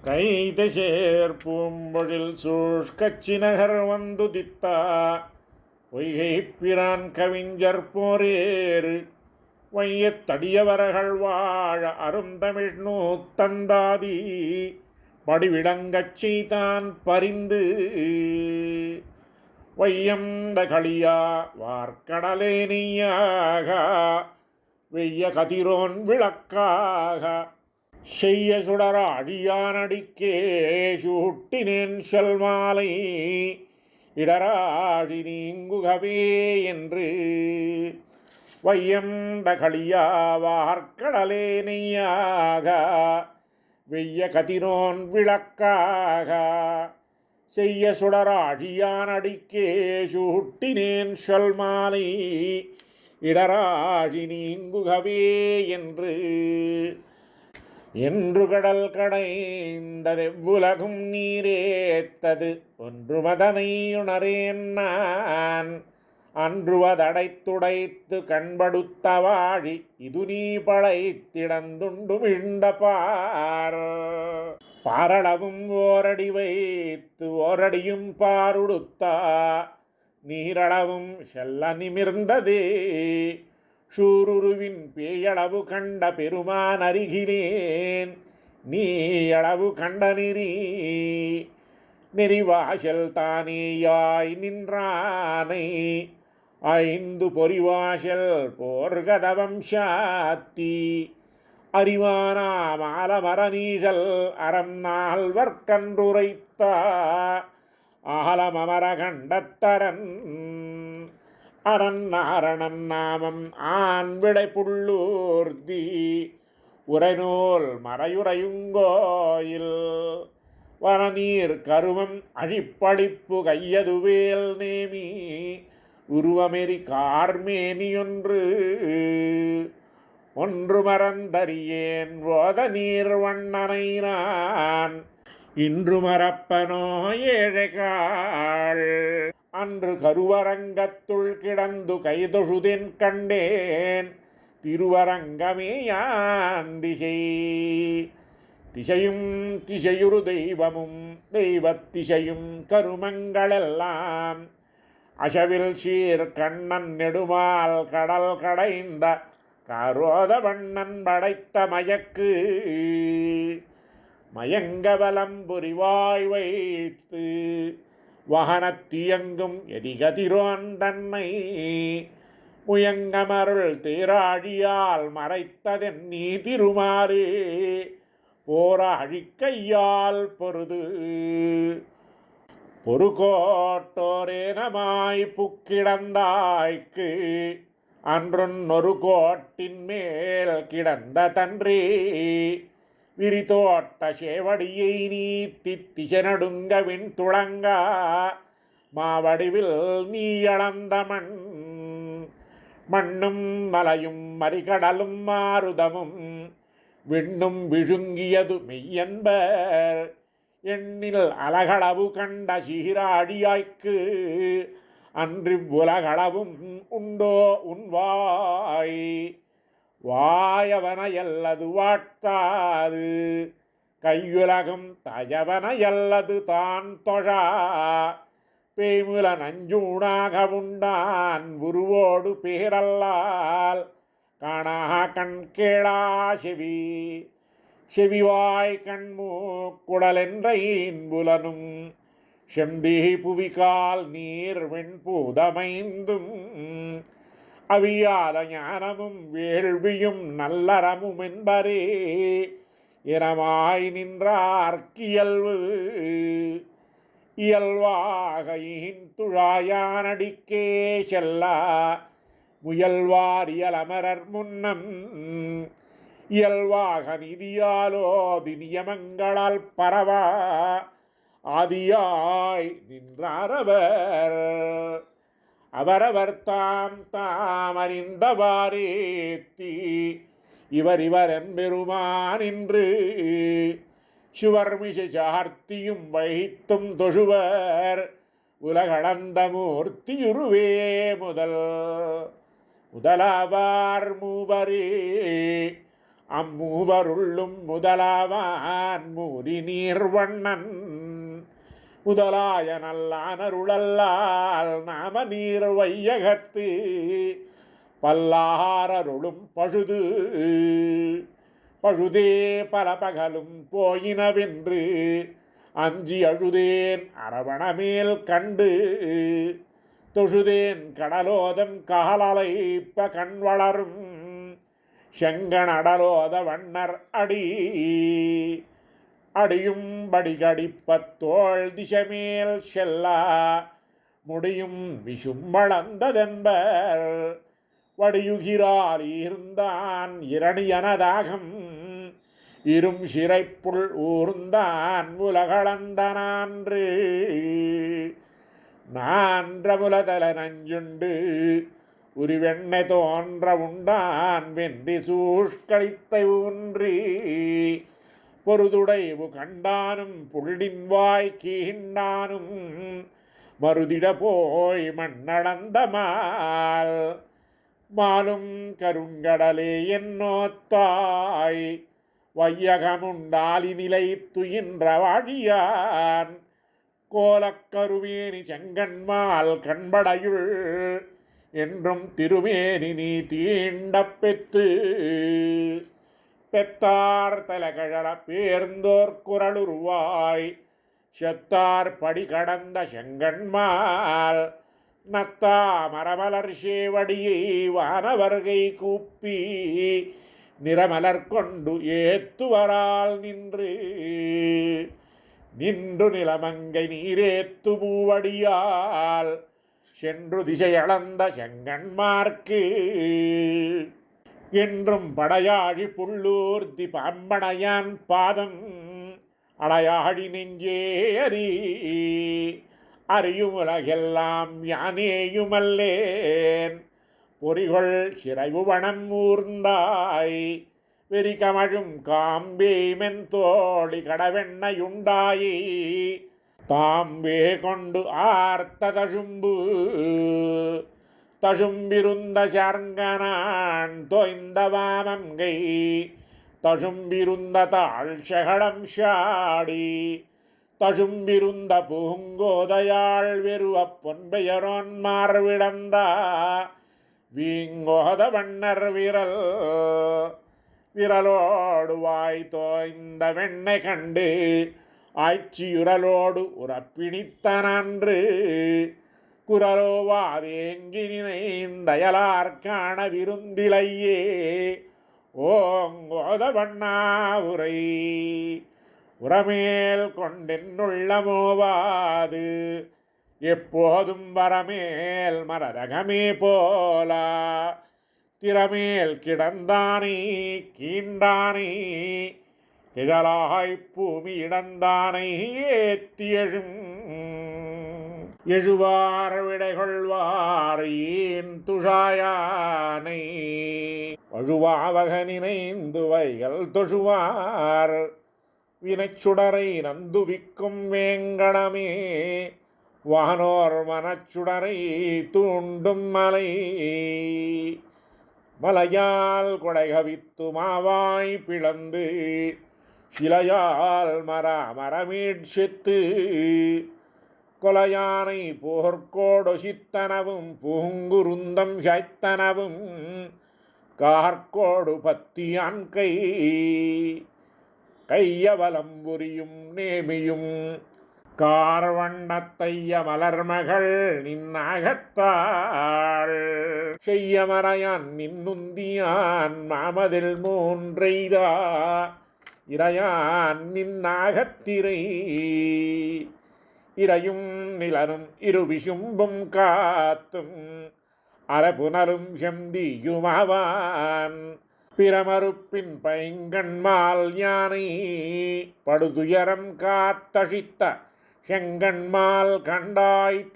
கைதசேர் பூம்பொழில் சூழ்கச்சி நகர் வந்துதித்தா பொய்கை பிரான் கவிஞர் போரேறு வையத்தடியவர்கள் வாழ அருந்தமிழ் நூத்தந்தாதி படிவிடங்கச் செய்தான் பரிந்து வையந்த களியா வார்க்கடலே நீயாக வெய்ய கதிரோன் விளக்காக செய்ய சுடர அழியானடிக்கே சூட்டினேன் சொல்மாலை இடராழி நீங்குகவே என்று வையந்த களியா வார்க்கடலே நெய்யாக வெய்ய கதிரோன் விளக்காக செய்ய சுடர அழியானடிக்கே சூட்டினேன் சொல்மாலை இடராழி நீங்குகவே என்று கடல் கடைந்ததெவ்வுலகும் நீரேத்தது ஒன்றுமதனை உணரேன் நான் அன்றுவதடைத்துடைத்து கண்படுத்த வாழி இது நீ படைத்திடந்துண்டு மிழ்ந்த பாரளவும் ஓரடி வைத்து ஓரடியும் பாருடுத்தா நீரளவும் செல்ல நிமிர்ந்ததே சூருருவின் பேயளவு கண்ட பெருமான் அருகிலேன் நீயளவு கண்ட நெறிவாசல் தானேயாய் நின்றானை ஐந்து பொறிவாசல் போர்கதவம் சாத்தி அறிவானா மாலமரநீழல் அறம் நால்வர்க்கன்றுரைத்தா ஆலமமர கண்டத்தரன் அரண் நாமம் ஆண் விடை புள்ளூர்தி உரைநூல் மறையுறையுங்கோயில் வனநீர் கருவம் அழிப்பழிப்பு கையதுவேல் நேமி உருவமெறி கார்மேனியொன்று ஒன்று மறந்தறியேன் ஓத நீர் வண்ணனை நான் இன்று மறப்பனோ ஏழைகாள் அன்று கருவரங்கத்துள் கிடந்து கைதொழுதென் கண்டேன் திருவரங்கமேயான் திசையும் திசையுறு தெய்வமும் தெய்வத்திசையும் கருமங்களெல்லாம் அசவில் சீர் கண்ணன் நெடுமால் கடல் கடைந்த காரோத வண்ணன் படைத்த மயக்கு மயங்கவலம் புரிவாய் வைத்து வகனத்தியங்கும் எரிகதிரோன் தன்னை முயங்கமருள் தேராழியால் மறைத்ததென் நீ திருமாறே போராழிக்கையால் பொறுகோட்டோரேனமாய் புக்கிடந்தாய்க்கு அன்றொன்னொரு கோட்டின் மேல் கிடந்த தன்றே விரிதோட்ட சேவடியை நீத்தி திசைநடுங்க விண் துளங்கா மாவடிவில் நீ அளந்த மண்ணும் மலையும் மறிகடலும் மாருதமும் விண்ணும் விழுங்கியது மெய்யன்பர் எண்ணில் அலகளவு கண்ட சீராழியாய்க்கு அன்றிவ்வுலகளவும் உண்டோ உன்வாய் வாயவனையல்லது வாட்டாது கையுலகும் தயவனையல்லது தான் தொழா பேமுல நஞ்சூணாக உண்டான் உருவோடு பேரல்லால் காணா கண் கேளா செவிவாய் கண்மூக்குடலென்ற இன்புலனும் செம்தி புவிகால் நீர் வெண்பூதமைந்தும் அவியாத ஞானமும் வேள்வியும் நல்லறமும் என்பரே இரமாய் நின்றார்க்கியல்வு இயல்வாக துழாயானடிக்கே செல்லா முயல்வார் இயலமரர் முன்னம் இயல்வாக நிதியாலோதி நியமங்களால் பரவா ஆதியாய் நின்றாரவர் அவரவர் தாம் அறிந்தவாரேத்தி இவர் எம்பெருமான் என்று சுவர்மிசை சார்த்தியும் வைத்தும் தொழுவர் உலகளந்த மூர்த்தியுருவே முதலாவார் மூவரே அம்மூவருள்ளும் முதலாவான் மூரி நீர்வண்ணன் முதலாய நல்லானருளல்லால் நாம நீர் வையகத்து பல்லாரருளும் பழுதே பல பகலும் போயினவென்று அஞ்சி அழுதேன் அரவணமேல் கண்டு தொழுதேன் கடலோதம் காலலைப்ப கண் வளரும் செங்கணடலோத வண்ணர் அடியும் படிகடிப்பத்தோள் திசைமேல் செல்லா முடியும் விஷும் வளர்ந்ததென்பர் வடியுகிறார் இருந்தான் இரணியனதாகம் இரும் சிறைப்புள் ஊர்ந்தான் உலகளந்த நான்றமுலதல நஞ்சுண்டு உருவெண்ணை தோன்ற உண்டான் வென்றி சூஷ்களித்தை ஊன்றி பொருதுடைவு கண்டானும் புள்ளின் வாய் கீண்டானும் மருதிட போய் மண்ணளந்த மாலும் கருங்கடலே என்னோத்தாய் வையகமுண்டாலி நிலை துயின்ற வாழியான் கோலக்கருமேனி செங்கன்மால் கண்படையுள் என்றும் திருமேனி நீ தீண்ட பெத்தார் தலகழல பேர்ந்தோர் குரலுருவாய் செத்தார் படி கடந்த செங்கன்மால் நத்தா மரமலர் சேவடியை வானவர்கை கூப்பி நிறமலர் கொண்டு ஏத்துவரால் நின்று நிலமங்கை நீரேத்து மூவடியால் சென்று திசையளந்த செங்கன்மார்க்கு என்றும் படையாழி புள்ளூர்த்தி பாம்பனையான் பாதம் அடையாழி நெஞ்சே அறியும் உலகெல்லாம் யானேயுமல்லேன் பொறிகொள் சிறைவுவனம் ஊர்ந்தாய் வெறிகமழும் காம்பேமென் தோழி கடவெண்ணையுண்டாயி தாம்பே கொண்டு ஆர்த்த தசும்பிருந்த சர்ங்கனான் தோய்ந்த வாமங்கை தசும்பிருந்த தாழ்ஷகடம் ஷாடி தசும்பிருந்த பூங்கோதையாள் வெறுவ பொன்பெயரோன் மார்விடந்த வீங்கோத வண்ணர் விரலோடு வாய் தோய்ந்த வெண்ணை கண்டு ஆய்ச்சியுரலோடு உறப்பிணித்தனன்று குரலோவாதேங்கி நினைந்தயலார்காண விருந்திலையே ஓங்கோத வண்ணா உரமேல் கொண்டென்னுள்ளமோவாது எப்போதும் வரமேல் மரரகமே போலா திறமேல் கிடந்தானே கீண்டானே கிழலாய் பூமி இடந்தானை ஏத்தியழும் எழுவார் விடைகொள்வார் ஏன் துஷாயானை வழுவாவக நினைந்து வைகள் தொழுவார் வினைச்சுடரை நந்துவிக்கும் வேங்கடமே வானோர் மனச்சுடரை தூண்டும் மலையால் கொடைகவித்து மாவாய் பிளந்து சிலையால் மரமீட்சித்து கொலையானை போர்க்கோடொசித்தனவும் பூங்குருந்தம் சாய்த்தனவும் கார்கோடு பத்தியான் கையவலம் புரியும் நேமியும் கார்வண்ணத்தைய மலர்மகள் நின்னாகத்தாள் செய்யமறையான் நின்னுந்தியான் மாமதில் மூன்றெய்தா இறையான் நின்னாகத்திரை இறையும் நிலனும் இருவிசும்பும் காத்தும் அரபுனரும் செந்தியுமாவான் பிரமறுப்பின் பைங்கண்மால் யானை படுதுயரம் காத்தழித்த செங்கண்மால் கண்டாய்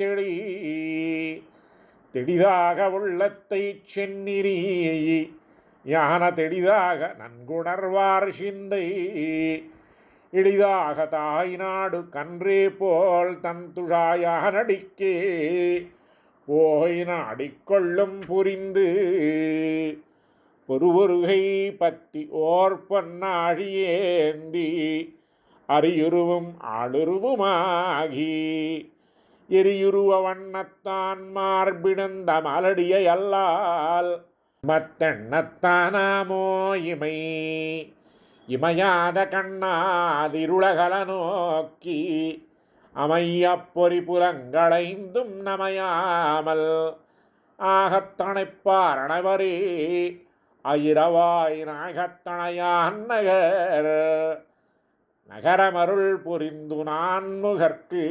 தெளிதாக உள்ளத்தை செந்நிறி யான தெளிதாக நன்குணர்வார் சிந்தை இடிதாக தாய் நாடு கன்றே போல் தன் துழாயாக நடிக்கே போய் நாடிக்கொள்ளும் புரிந்து பொறுவொருகை பத்தி ஓர் பொன்னாழியேந்தி அரியுருவும் ஆளுருவுமாகி எரியுருவ வண்ணத்தான் மார்பிடந்த மலடியை அல்லால் மத்தெண்ணத்தானாமோ இமை இமையாத கண்ணாதிருளகல நோக்கி அமையப் பொறி புலங்களைந்தும் நமையாமல் ஆகத்தணைப்பார் அனைவரே ஆயிரவாய் நாகத்தணையான் நகர் நகரமருள் புரிந்து நான்முகற்கு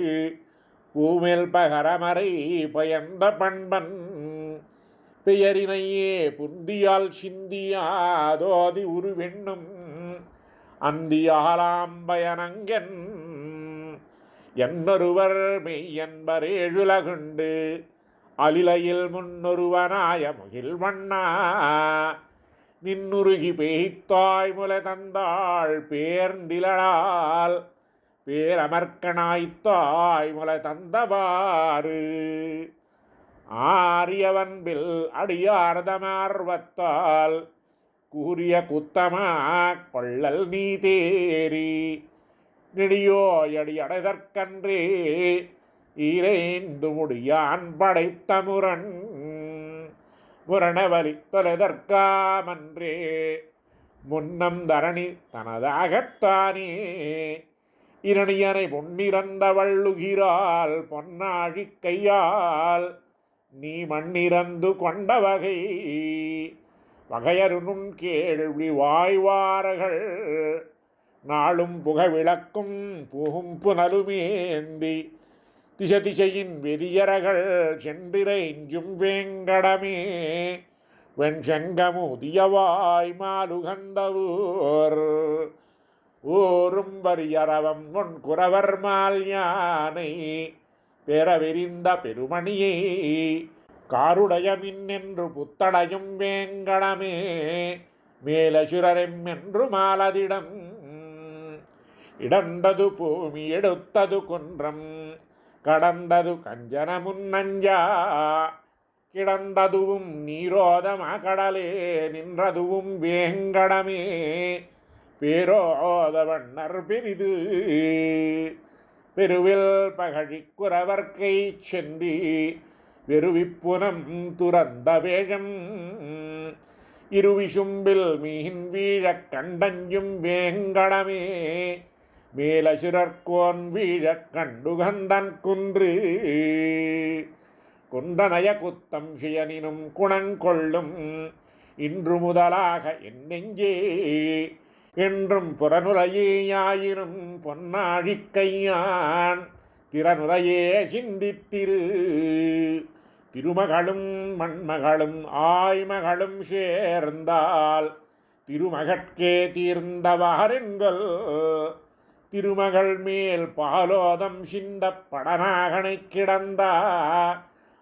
பூமேல் பகரமறை பயந்த பண்பன் பெயரினையே புந்தியால் சிந்தியாதோதி உருவெண்ணும் அந்தியாலாம்பயனங்கன் என்னொருவர் மெய்யன்பரேழுலகுண்டு அலிலையில் முன்னொருவனாய முகில் வண்ணா நின்னுருகி பேய்த்தாய் முலை தந்தாள் பேர்ந்திலால் பேரமர்க்கனாய்த்தாய் முலை தந்தவாறு ஆரியவன்பில் அடியார்தமார்வத்தால் கூறிய குத்தமா கொள்ளல் நீ தேரி நெடியோயடி அடைதற்கன்றே ஈரேந்து முடியான் படைத்த முரண் முரணவலி தொலைதற்காமன்றே முன்னம் தரணி தனதாகத்தானே இரணியனை பொன்னிறந்த வள்ளுகிறாள் பொன்னாழி கையால் நீ மண்ணிறந்து கொண்ட வகை வகையருநுண் கேள்வி வாய்வார்கள் நாளும் புகவிளக்கும் புகும் புனலுமேந்தி திசையின் வெறியர்கள் சென்றிரைஞ்சும் வேங்கடமே வெண்செங்கமுதியவாய் மாலுகந்தவூர் ஊரும் வரியரவம் உன் குறவர் மால் யானை பெறவிரிந்த பெருமணியை காருடைய மின்னென்று புத்தடையும் வேங்கடமே மேலசுரரெம் என்று மாலதிடம் இடந்தது பூமி எடுத்தது குன்றம் கடந்தது கஞ்சன முன்னஞ்சா கிடந்ததுவும் நீரோதம கடலே நின்றதுவும் வேங்கடமே பேரோதவண்ணர் பெரிது பெருவில் பகழி குறவர்க்கை செந்தி வெறுவிப்புனம் துறந்த வேழம் இருவிசும்பில் மீன் வீழக் கண்டஞ்சும் வேங்கடமே மேலசுரர்கோன் வீழக் கண்டுகந்தன் குன்று குந்தனய குத்தம் சுயனினும் குணங்கொள்ளும் இன்று முதலாக என் நெஞ்சே என்றும் புறனுரையேயாயினும் பொன்னாழி கையான் திறனுரையே சிந்தித்திரு திருமகளும் மண்மகளும் ஆய்மகளும் சேர்ந்தால் திருமகட்கே தீர்ந்தவாரென்கள் திருமகள் மேல் பாலோதம் சிந்த படனாகனை கிடந்த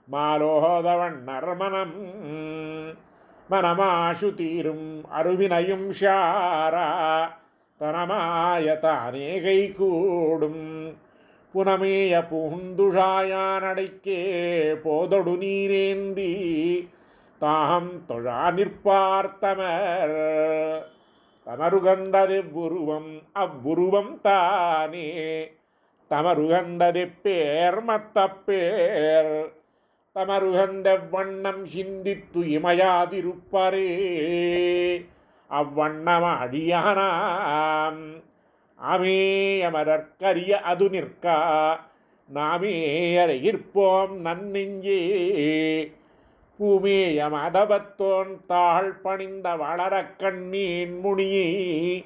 மாலோதவன் நர்மனம் மனமாசு தீரும் அருவினையும் ஷாரா தனமாயதானே கை கூடும் புனமேய பூந்துஷாயானடைக்கே போதொடு நீரேந்தி தாம் தொழா நிற்பார்த்தமர் தமருகந்ததெவ்வுருவம் அவ்வுருவம் தானே தமருகந்ததெப்பேர் மத்தப்பேர் தமருகந்தெவ்வண்ணம் சிந்தித்து இமையாதிருப்பரே அவ்வண்ணம் அடியானாம் அமேயமரற்கரிய அது நிற்கா நாமேயரையிற்போம் நன்னெஞ்சே பூமேய மதபத்தோன் தாழ் பணிந்த வளர கண்ணீன் முனியை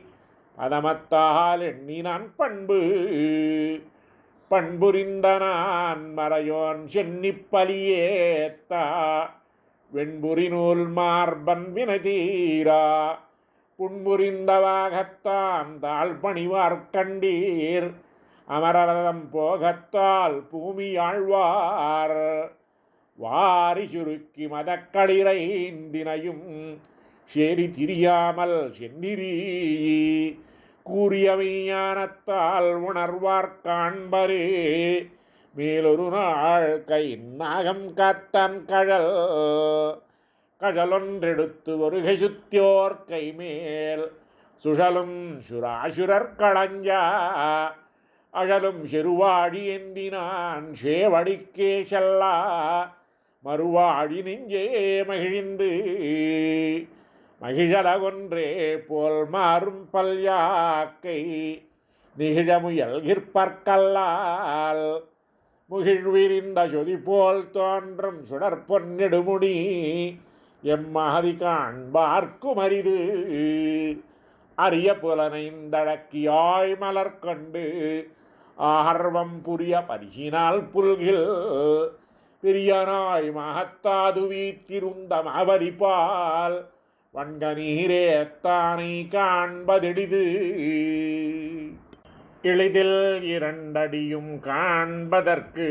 பதமத்தால் எண்ணினான் பண்பு பண்புரிந்த நான் மறையோன் சென்னிப்பலியேத்தா வெண்புரி நூல் மார்பன் வினதீரா புண்புரிந்தவாகத்தான் தாழ் பணிவார் கண்டீர் அமரரதம் போகத்தால் பூமி ஆழ்வார் வாரி சுருக்கி மதக்களிரைந்தினையும் சேரி திரியாமல் சென்னிரி கூறியவை ஞானத்தால் உணர்வார் காண்பரே மேலொரு நாள் கை நாகம் காத்தான் கழல் கழலொன்றெடுத்து ஒருகை சுத்தியோர் கைமேல் சுழலும் சுராசுரர் களஞ்சா அழலும் செருவாழி ஏந்தினான் சேவடிக்கே செல்லா மறுவாழி நெஞ்சே மகிழ்ந்து மகிழலகொன்றே போல் மாறும் பல்யாக்கை நிகிழமுயல் கிற்பற்கல்லால் முகிழ்விரிந்த சொதி போல் தோன்றும் சுடர் பொன்னெடுமுடி எம்மாதி காண்பார்க்கும் அரிது அரிய புலனைந்தழக்கியாய் மலர் கண்டு ஆர்வம் புரிய பரிசினால் புல்கில் பிரியனாய் மகத்தாது வீத்திருந்த மாவரிப்பால் வண்க நீரே தானை காண்பதெடிது எளிதில் இரண்டடியும் காண்பதற்கு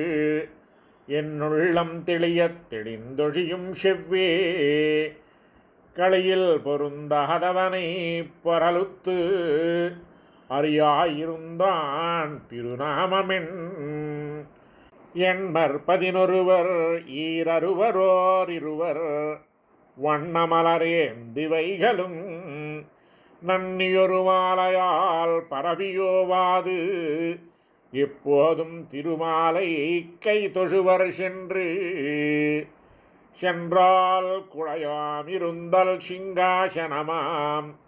என்னுள்ளம் தெளியத் தெளிந்தொழியும் செவ்வே களியில் பொருந்தாதவனை பொறலுத்து அறியாயிருந்தான் திருநாமமென் எண்மர் 11 ஈரருவரோர் இருவர் வண்ணமலரேந்திவைகளும் நன்னியொரு மாலையால் பரவியோவாது எப்போதும் திருமாலை கை தொழுவர் சென்றால் குழையாம் இருந்தல் சிங்காசனமாம்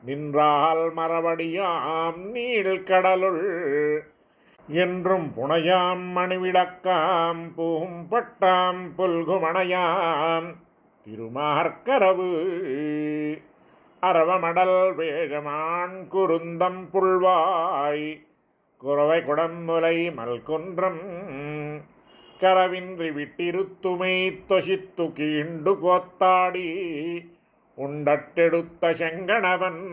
நின்றால் மரவடியாம் நீழ்கடலுள் என்றும் புனையாம் மணிவிளக்காம் பூம்பட்டாம் புல்குமணையாம் திருமார்க்கரவு அரவமடல் வேழமான் குருந்தம் புல்வாய் குறவை குடம்புலை மல்குன்றம் கரவின்றி விட்டிருத்துமை தொசித்து கீண்டு கோத்தாடி உண்டட்டெடுத்த செங்கணவன்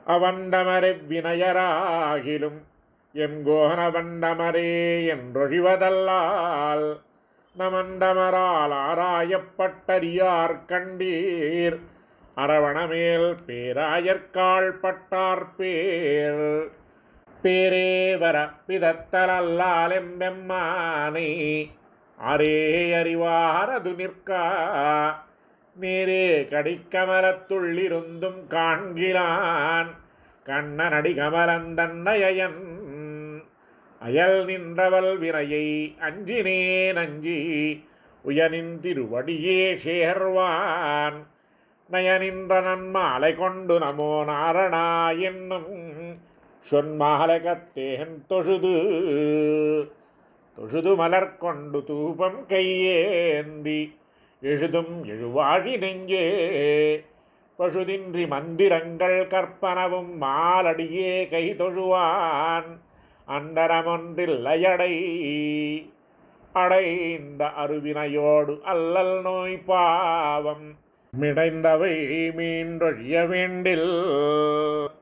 அவண்டமரை வினயராகிலும் எங்கோனவண்டமரே என்றொழிவதல்லால் நமண்டமரால் ஆராயப்பட்டறியார் கண்டீர் அரவணமேல் பேராயற்காள் பட்டார் பேரே வர பிதத்தலல்லாலெம்பெம்மானை அரே அறிவாரது நிற்கா நேரே கடிக்கமலத்துள்ளிருந்தும் காண்கிறான் கண்ணனடி கமலந்தன்னையன் அயல் நின்றவள் வினையை அஞ்சினேன் அஞ்சி உயனின் திருவடியே சேர்வான் நயனின்ற நன்மாலை கொண்டு நமோ நாரணா என்னும் சொன்மாலகத்தேன் தொழுது மலர் கொண்டு தூபம் கையேந்தி எழுதும் எழுவாழி நெஞ்சே பசுதின்றி மந்திரங்கள் கற்பனவும் மாலடியே கை தொழுவான் அண்டரமொன்றில்லையடை அடைந்த அருவினையோடு அல்லல் நோய் பாவம் மிடைந்தவை மீண்டொழிய வேண்டில்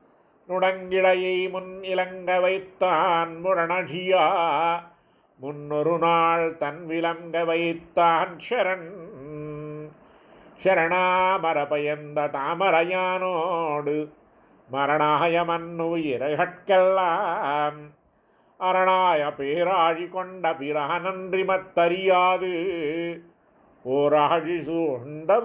நுடங்கிடையை முன் இலங்க வைத்தான் முரணழியா முன்னொரு நாள் தன் விலங்க வைத்தான் சரணாமரபயந்த தாமரையானோடு மரணாய மன்னுயிரைகட்கெல்லாம் அரணாய பேராழி கொண்ட பிரானன்றி மத்தறியாது ஓராழி சூழ்ந்த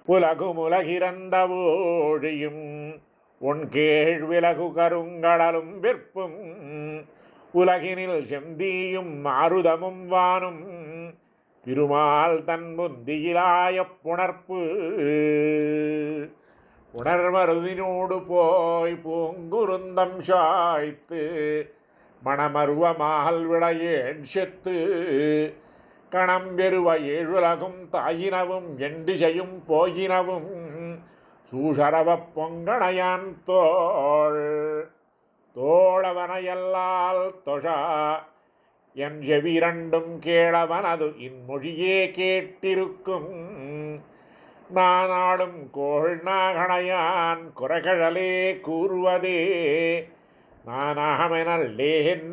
உலகுமுலகிறந்த ஓழியும் உன் கேழ் விலகு கருங்கடலும் விற்பும் உலகினில் செந்தீயும் மாருதமும் வானும் திருமால் தன் புந்தியிலாய புணர்ப்பு உணர்மருதினோடு போய் பூங்குருந்தம் சாய்த்து மணமருவமால் விடையேன் செத்து கணம் பெறுவ ஏழுலகும் தாயினவும் எண்டிசையும் போயினவும் சூஷரவ பொங்கணையான் தோழவனையல்லால் தொழா என் செவிரண்டும் கேளவனது இன்மொழியே கேட்டிருக்கும் நானாடும் கோள் நாகணையான் குறைகழலே கூறுவதே நானாகமெனல்லேன்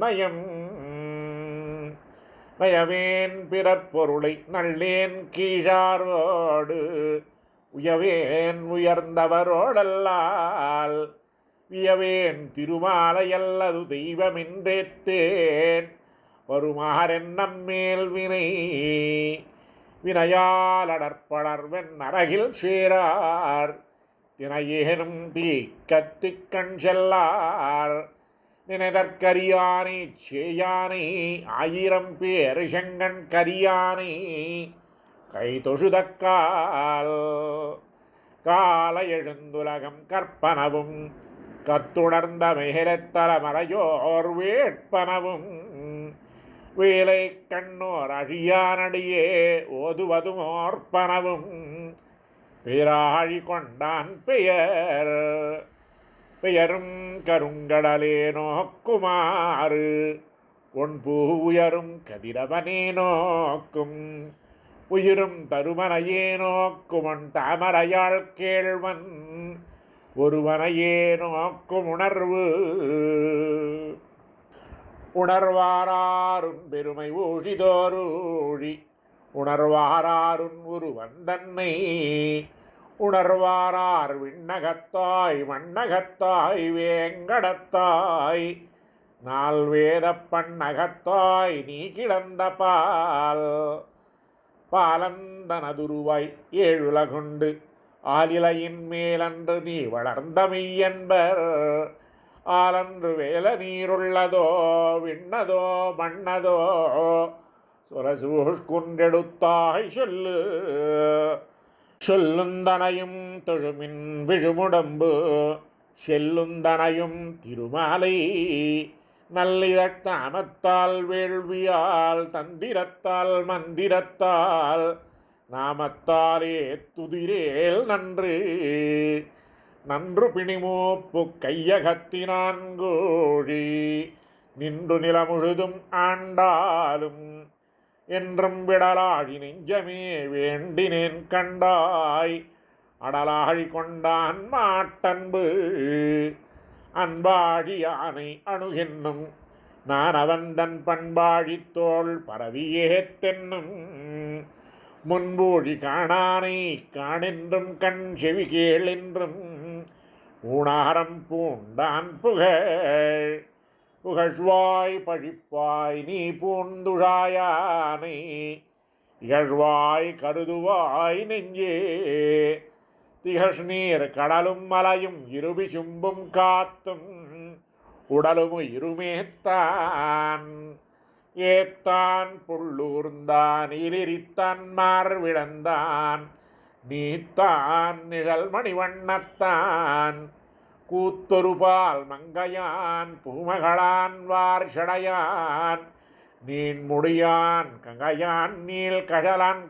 நயவேன் பிறர் பொருளை நல்லேன் கீழாரோடு உயவேன் உயர்ந்தவரோடல்லால் வியவேன் திருமாலையல்லது தெய்வமின்றேத்தேன் வருமாறென்னம் மேல் வினை வினையாலடற்படர் வெண்ணரகில் சேரார் தினையேனும் தீக்கத்திக் கண் செல்லார் நினைதற்கரியானை சேயானை ஆயிரம் பேர் செங்கண் கரியானை கை தொழுதக்கால் கால எழுந்துலகம் கற்பனவும் கத்துணர்ந்த மேலத்தலமறையோர் வேட்பனவும் வேலை கண்ணோர் அழியானடியே ஓதுவதும் ஓர்ப்பனவும் பேராழி கொண்டான் பெயரும் கருங்கடலே நோக்குமாறு ஒன்பூ உயரும் கதிரவனே நோக்கும் உயிரும் தருமனையே நோக்குமன் தாமரையாள் கேள்வன் ஒருவனையே நோக்கும் உணர்வாராருன் பெருமை ஊழிதோரூழி உணர்வாராருன் ஒருவன் தன்னை உணர்வாரார் விண்ணகத்தாய் மண்ணகத்தாய் வேங்கடத்தாய் நால் வேத பண்ணகத்தாய் நீ கிடந்த பாலந்தனதுருவாய் ஏழுலகுண்டு ஆலிலையின் மேலன்று நீ வளர்ந்த மெய்யன்பர் ஆலன்று வேல நீருள்ளதோ விண்ணதோ மண்ணதோ சுரசூஷ்குன்றெடுத்தாய் சொல்லுந்தனையும் தொழுமின் விழுமுடம்பு செல்லுந்தனையும் திருமாலை நல்லிதத்தாமத்தால் வேள்வியால் தந்திரத்தால் மந்திரத்தால் நாமத்தாலே துதிரேல் நன்று பிணிமூப்பு கையகத்தினான் கோழி நின்று நிலமுழுதும் ஆண்டாலும் என்றும் விடலாழி நெஞ்சமே வேண்டினேன் கண்டாய் அடலாழி கொண்டான் மாட்டன்பு அன்பாழி யானை அணுகென்னும் நான் அவந்தன் பண்பாழித்தோள் பரவியே தென்னும் முன்பூழி காணானை காணென்றும் கண் செவி கேளென்றும் ஊனாரம் பூண்டான் புகழ்வாய் பழிப்பாய் நீ பூந்துழாயானை இகழ்வாய் கருதுவாய் நெஞ்சே திகழ் நீர் கடலும் மலையும் இருவி சும்பும் காத்தும் உடலும் இருமேத்தான் ஏத்தான் புள்ளூர்ந்தான் இலிரித்தான் மார்விழந்தான் நீத்தான் நிழல் மணிவண்ணத்தான் கூத்தொருபால் மங்கையான் பூமகளான் வார்ஷடையான் நீன் முடியான் கங்கையான் நீள் கழலான்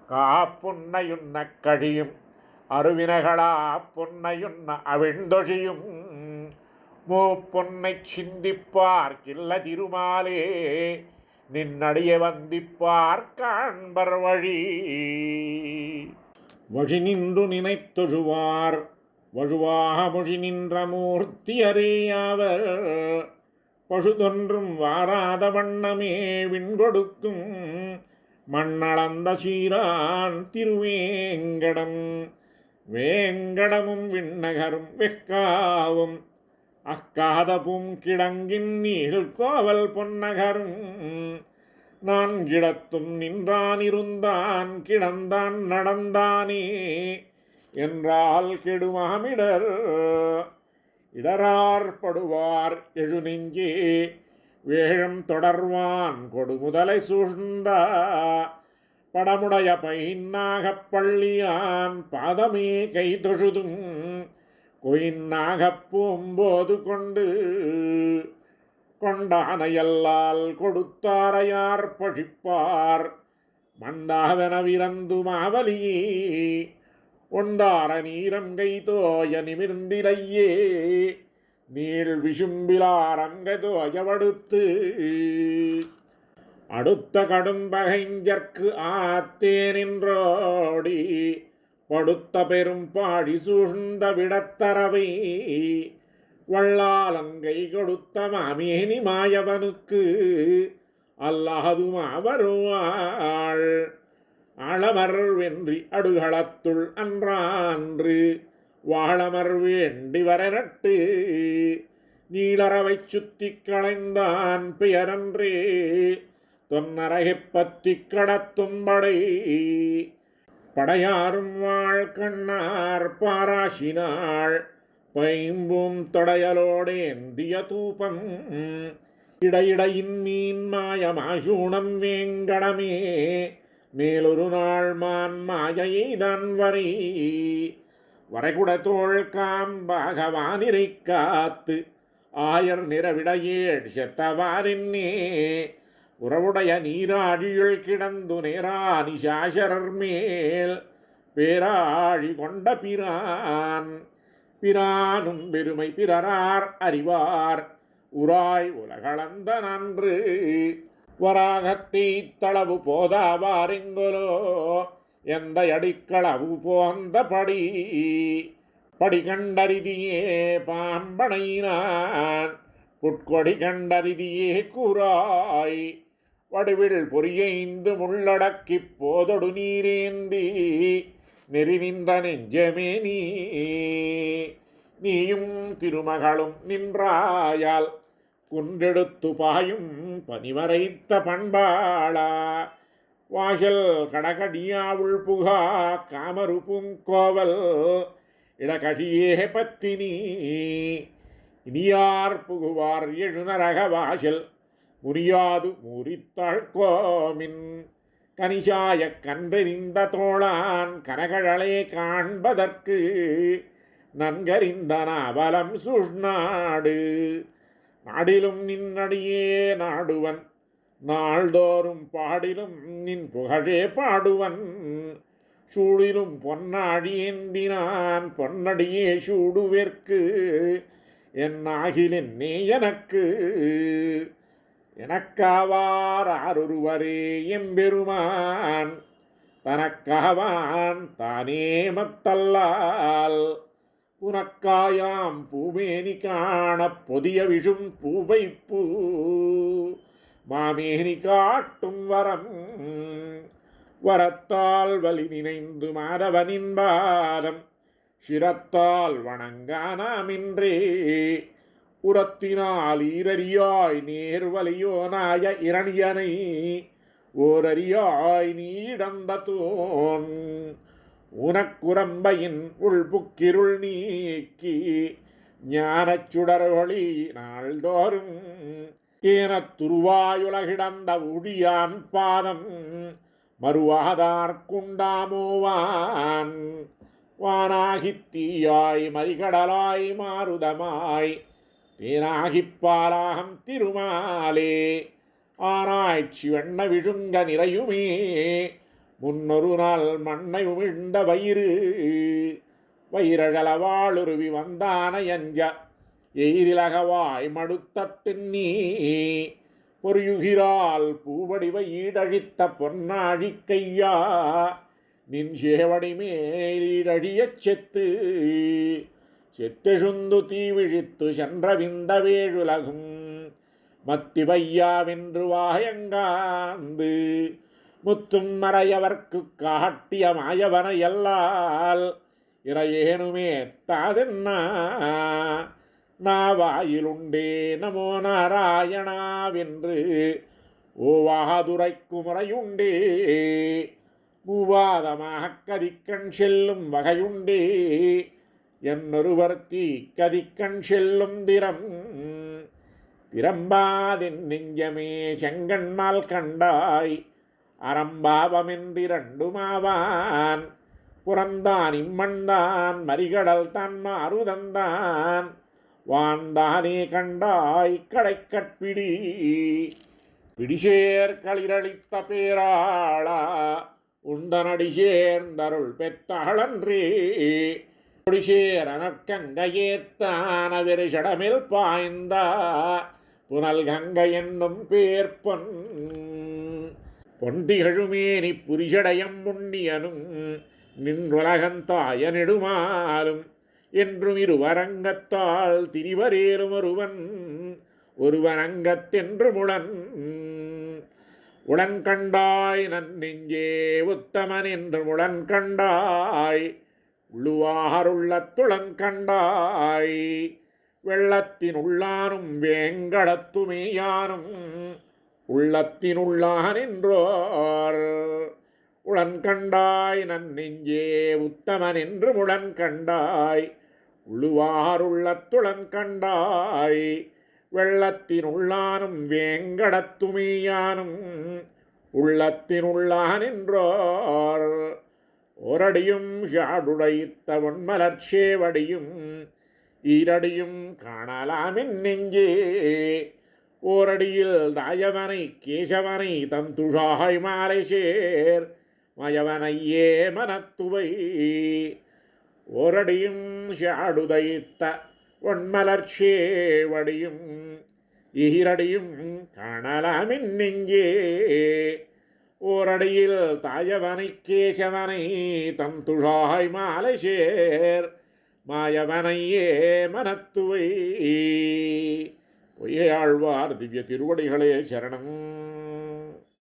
காப்புன்னையுண்ண கழியும் அருவினகளா பொன்னையுண்ண அவிழ்ந்தொழியும் மூப்பொன்னை சிந்திப்பார் கில்ல திருமாலே நின்னடிய வந்திப்பார் காண்பர் வழி நின்று நினைத்தொழுவார் வழுவாக மொழி நின்ற மூர்த்தி அறியாவர் பழுதொன்றும் வாராத வண்ணமே விண்கொடுக்கும் மண்ணளந்த சீரான் திருவேங்கடம் வேங்கடமும் விண்ணகரும் வெக்காவும் அக்காதபும் கிடங்கின் நீழ்கோவல் பொன்னகரும் நான் கிடத்தும் நின்றான் இருந்தான் கிடந்தான் நடந்தானே என்றால் கெடுமாமிடர் இடரார்படுவார் எழுநெஞ்சே வேழம் தொடர்வான் கொடுமுதலை சூழ்ந்த படமுடைய பைன்னாகப் பள்ளியான் பாதமே கை தொழுதும் கொயின்னாகப் போம்போது கொண்டானையல்லால் கொடுத்தாரையார் பழிப்பார் மந்தாவென விரந்து மாவலியே ஒண்டார நீரம் கை தோய நிமிர்ந்திரையே நீள் விசும்பிலாரங்கதோயவடுத்து அடுத்த கடும் பகைஞர்க்கு ஆத்தேனின்றோடி படுத்த பெரும் பாடி சூழ்ந்த விடத்தரவை வள்ளாலங்கை கொடுத்த மாமேனி மாயவனுக்கு அல்லாதுமா வருவாள் அளமர் வென்றி அடுகளத்துள் அன்றான்று வாழமர் வேண்டி வரநட்டு நீளரவை சுத்தி களைந்தான் பெயரன்றே தொன்னரகைப் பத்தி கடத்தும் படை படையாரும் வாழ்கண்ணார் பாராசினாள் பைம்பூம் தொடையலோடேந்திய தூபம் இடையிடையின் மீன் மாயமாசூணம் வேங்கடமே மேலொரு நாள் மான் மாயைதான் வரை வரைகுட தோள் காம்பகவானிரை காத்து ஆயர் நிறவிடையேழ் செத்தவாரின்னே உறவுடைய நீராழியுள் கிடந்து நேராணி சாசரர் மேல் பேராழி கொண்ட பிரானும் பெருமை பிறரார் அறிவார் உராய் உலகளந்த நன்று வராகத்தை தளவு போதாவாரெங்கொலோ எந்த அடிக்களவு போந்த படி கண்டறிதியே பாம்பனையினான் புட்கொடி கண்டறிதியே கூறாய் வடுவில் பொறியைந்து முள்ளடக்கிப் போதொடு நீரேந்தி நெறிநின்ற நெஞ்சமே நீயும் திருமகளும் நின்றாயால் குன்றெடுத்து பாயும் பனிவரைத்த பண்பாளா வாசல் கடகடியாவுள் புகா காமரு பூங்கோவல் இடகழியே பத்தினி இனியார் புகுவார் எழுநரக வாசல் முறியாது முறித்தாள் கோமின் கனிசாய கன்றெறிந்த தோளான் கனகழலே காண்பதற்கு நன்கறிந்த நாவலம் சுஷ்நாடு நாடிலும் நின்னடியே நாடுவன் நாள்தோறும் பாடிலும் நின் புகழே பாடுவன் சூடிலும் பொன்னாடியேந்தினான் பொன்னடியே சூடுவேற்கு என்னாகிலென்னே எனக்காவார் ஆரொருவரே எம்பெருமான் தனக்காவான் தானே மத்தல்லால் புனக்காயாம் பூமேனி காண பொதிய விஷும் பூவைப்பூ மாமேனி காட்டும் வரத்தால் வலி நினைந்து மாதவனின் பாதம் சிரத்தால் வணங்கானாமின்றே உரத்தினால் ஈரறியாய் நேர்வலியோனாய இரணியனை ஓரறியாய் நீடந்த தோன் உனக்குரம்பையின் உள்புக்கிருள் நீக்கி ஞானச் சுடரொளி நாள்தோறும் ஏனத் துருவாயுலகிடந்த உடியான் பாதம் மறுவாதார்க்குண்டாமோவான் வானாகித் தீயாய் மறிகடலாய் மாருதமாய் தேனாகிப் பாலாகம் திருமாலே ஆராய்ச்சி வெண்ண விழுங்க நிறையுமே முன்னொரு நாள் மண்ணை உமிழ்ந்த வைரழலவாளுருவி வந்தான எஞ்ச எயிரிலகவாய் மடுத்தத்தின் நீ பொறியுகிறாள் பூவடிவை ஈடழித்த பொன்னாழி கையா நின் சேவடி மேலீடழியச் செத்தெழுந்து தீவிழித்து சென்ற விந்த வேழுலகும் மத்தி வையாவென்று வாயங்காந்து முத்தும் மறையவர்க்கு காட்டிய மாயவன எல்லால் இறையேனுமே தாதென்னா நாவாயிலுண்டே நமோ நாராயணாவென்று ஓவாதுரைக்கு முறையுண்டே மூவாதமாக கதிக்கண் செல்லும் வகையுண்டே என்னொருவர்த்தி கதிக்கண் செல்லும் திறம்பாதென் நெஞ்சமே செங்கண்மால் கண்டாய் அறம்பாவமென்றிரண்டுமாவான் புறந்தான் இம்மண்தான் மறிகடல் தான் மாறுதந்தான் வான்தானே கண்டாய் கடைக்கட்பிடி பிடிசேர் களிரளித்த பேராளா உந்தனடி சேர்ந்தருள் பெத்தாளன்றே கொடிசேர் அனற்கங்கையேத்தான வெறிசடமில் பாய்ந்தா புனல் கங்கை என்னும் பேர் பொன்திகழுமேனி புரிஷடயம் புண்ணியனும் நின்றுலகந்தாய நெடுமாலும் என்றும் இருவரங்கத்தால் திரிவரேலும் ஒருவனங்கத்தென்று உடன் கண்டாய் நன்னெஞ்சே உத்தமன் என்று உடன் கண்டாய் உள்ளுவாருள்ளத்துளன் கண்டாய் வெள்ளத்தின் உள்ளானும் வேங்கடத்துமேயானும் உள்ளத்தினுள்ளாக நின்றோர் உளன் கண்டாய் நன்னெஞ்சே உத்தமன் என்று முளன் கண்டாய் உள்ளுவார் உள்ளத்துளன் கண்டாய் வெள்ளத்தினுள்ளானும் வேங்கடத்துமீயானும் உள்ளத்தினுள்ளாக நின்றோர் ஓரடியும் ஷாடுடைத்த ஒன்மலர்ச்சேவடியும் ஈரடியும் காணலாமின் நெஞ்சே ஓரடியில் தாயவனை கேசவனை தம் துழாய் மாலை சேர் மயவனையே மனத்துவை ஓரடியும் ஷாடுதைத்த ஒன்மலர்ச்சேவடியும் ஈரடியும் காணலாமின் நெஞ்சே ஓரடியில் தாயவனை கேசவனை தம் துழாய் மாலை சேர் மாயவனையே மனத்துவை பொய்யாழ்வார் திவ்ய திருவடிகளே சரணம்.